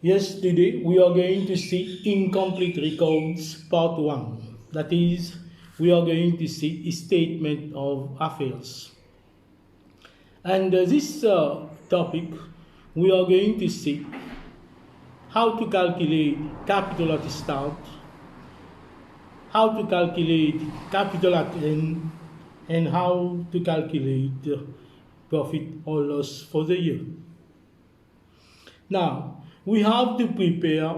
Yes, today we are going to see incomplete records part 1. That is, we are going to see a statement of affairs. And this topic, we are going to see how to calculate capital at the start, how to calculate capital at end, and how to calculate profit or loss for the year. Now, we have to prepare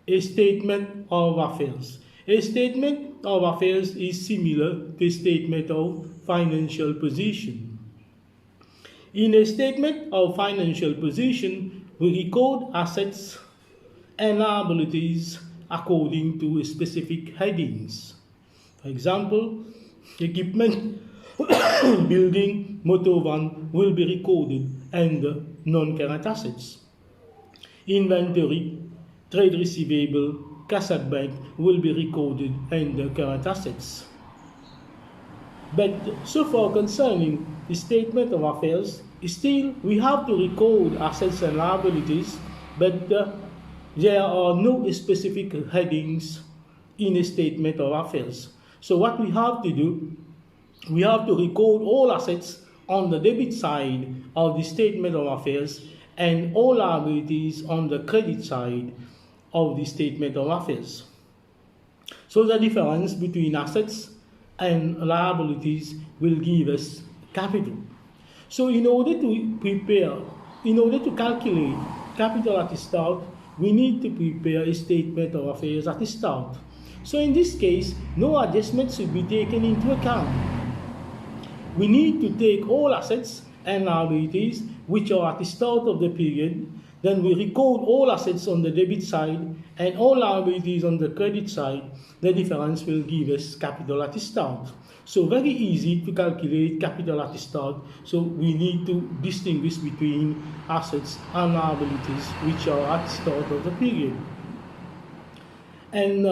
a statement of affairs. A statement of affairs is similar to a statement of financial position. In a statement of financial position, we record assets and liabilities according to specific headings. For example, equipment, building, motor van will be recorded under non-current assets. Inventory, trade receivable, cash at bank will be recorded under current assets. But so far concerning the statement of affairs, still we have to record assets and liabilities, but there are no specific headings in a statement of affairs. So what we have to do, we have to record all assets on the debit side of the statement of affairs and all liabilities on the credit side of the statement of affairs. So the difference between assets and liabilities will give us capital. So in order to calculate capital at the start, we need to prepare a statement of affairs at the start. So in this case, no adjustments should be taken into account. We need to take all assets and liabilities which are at the start of the period. Then we record all assets on the debit side and all liabilities on the credit side. The difference will give us capital at the start. So very easy to calculate capital at the start. So we need to distinguish between assets and liabilities which are at the start of the period. And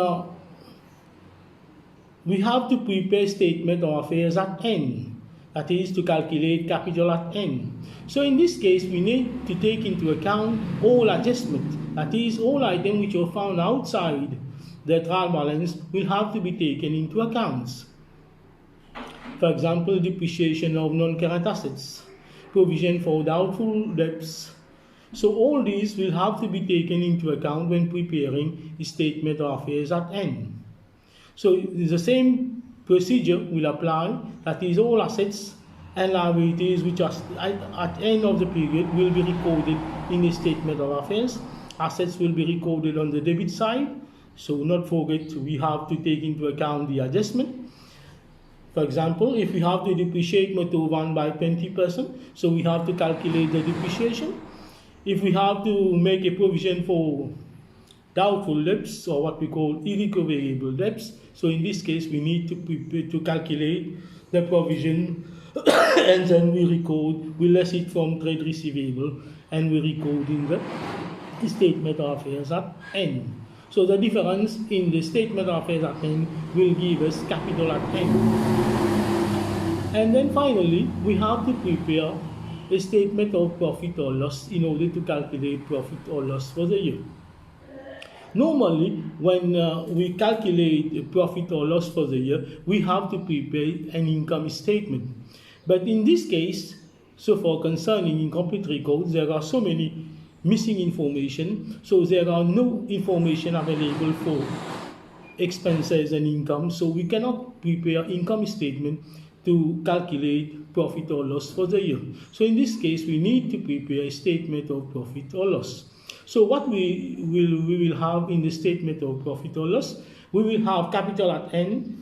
we have to prepare statement of affairs at end. That is to calculate capital at end. So in this case, we need to take into account all adjustments. That is, all items which are found outside the trial balance will have to be taken into account. For example, depreciation of non-current assets, provision for doubtful debts. So all these will have to be taken into account when preparing a statement of affairs at end. So the same procedure will apply, that is, all assets and liabilities which are at end of the period will be recorded in the statement of affairs. Assets will be recorded on the debit side, so not forget we have to take into account the adjustment. For example, if we have to depreciate motor van by 20%, so we have to calculate the depreciation. If we have to make a provision for doubtful debts, or what we call irrecoverable debts, so in this case we need to calculate the provision and then we less it from trade receivable and we record in the statement of affairs at end. So the difference in the statement of affairs at end will give us capital at end. And then finally, we have to prepare a statement of profit or loss in order to calculate profit or loss for the year. Normally, when we calculate profit or loss for the year, we have to prepare an income statement. But in this case, so far concerning incomplete records, there are so many missing information, so there are no information available for expenses and income, so we cannot prepare income statement to calculate profit or loss for the year. So in this case, we need to prepare a statement of profit or loss. So what we will have in the statement of profit or loss, we will have capital at end,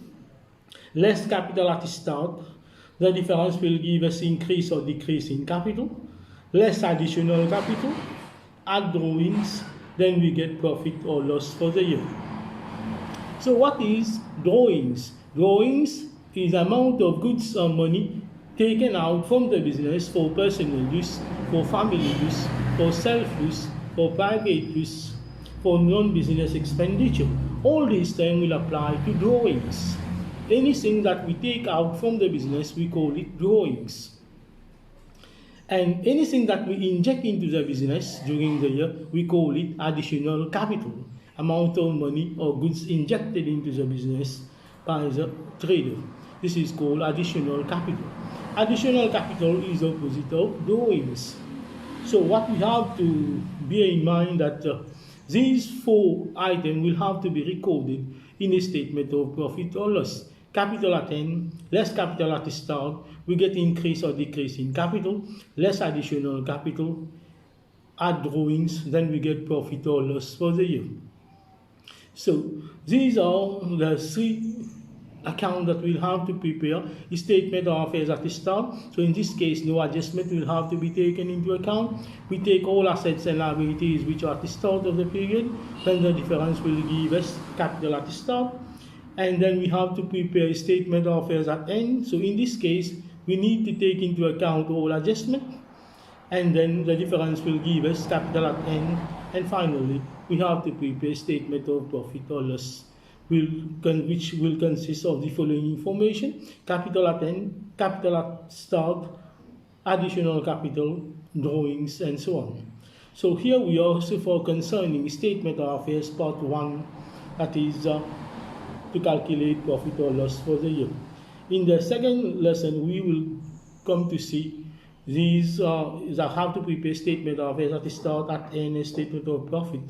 less capital at the start. The difference will give us increase or decrease in capital, less additional capital, add drawings, then we get profit or loss for the year. So what is drawings? Drawings is amount of goods or money taken out from the business for personal use, for family use, for self-use, for private use, for non-business expenditure. All these terms will apply to drawings. Anything that we take out from the business, we call it drawings. And anything that we inject into the business during the year, we call it additional capital, amount of money or goods injected into the business by the trader. This is called additional capital. Additional capital is the opposite of drawings. So what we have to bear in mind that these four items will have to be recorded in a statement of profit or loss. Capital at end, less capital at the start, we get increase or decrease in capital, less additional capital, add drawings, then we get profit or loss for the year. So these are the three accounts that we'll have to prepare. A statement of affairs at the start. So in this case, no adjustment will have to be taken into account. We take all assets and liabilities which are at the start of the period. Then the difference will give us capital at the start. And then we have to prepare a statement of affairs at end. So in this case, we need to take into account all adjustment. And then the difference will give us capital at end. And finally, we have to prepare a statement of profit or loss, which will consist of the following information: capital at end, capital at start, additional capital, drawings, and so on. So here we are also for concerning statement of affairs part 1, that is to calculate profit or loss for the year. In the second lesson, we will come to see these that have to prepare statement of affairs at the start, at end, and statement of profit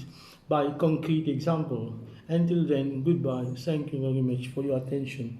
by concrete example. Until then, goodbye. Thank you very much for your attention.